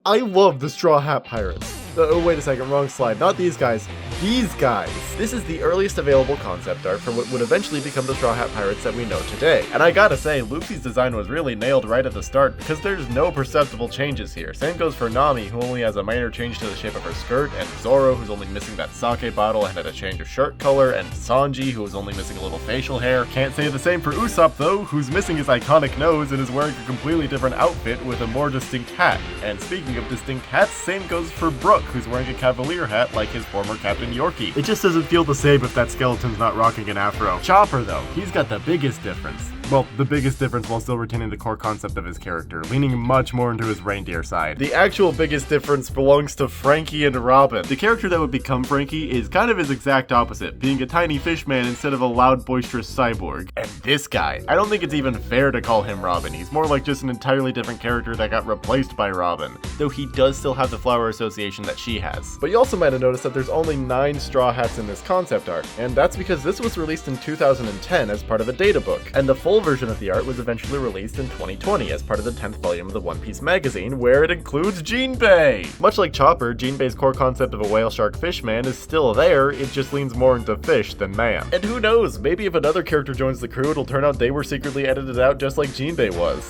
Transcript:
I love the Straw Hat Pirates. Oh, wait a second, wrong slide. Not these guys. These guys. This is the earliest available concept art for what would eventually become the Straw Hat Pirates that we know today. And I gotta say, Luffy's design was really nailed right at the start because there's no perceptible changes here. Same goes for Nami, who only has a minor change to the shape of her skirt, and Zoro, who's only missing that sake bottle and had a change of shirt color, and Sanji, who is only missing a little facial hair. Can't say the same for Usopp though, who's missing his iconic nose and is wearing a completely different outfit with a more distinct hat. And speaking of distinct hats, same goes for Brook, who's wearing a cavalier hat like his former Captain Yorkie. It just doesn't feel the same if that skeleton's not rocking an afro. Chopper though, he's got the biggest difference. Well, the biggest difference while still retaining the core concept of his character, leaning much more into his reindeer side. The actual biggest difference belongs to Franky and Robin. The character that would become Franky is kind of his exact opposite, being a tiny fish man instead of a loud, boisterous cyborg. And this guy, I don't think it's even fair to call him Robin. He's more like just an entirely different character that got replaced by Robin, though he does still have the flower association that she has. But you also might have noticed that there's only 9 straw hats in this concept art, and that's because this was released in 2010 as part of a data book, and the full version of the art was eventually released in 2020 as part of the 10th volume of the One Piece magazine, where it includes Jinbei! Much like Chopper, Jinbei's core concept of a whale shark fish man is still there, it just leans more into fish than man. And who knows, maybe if another character joins the crew, it'll turn out they were secretly edited out just like Jinbei was.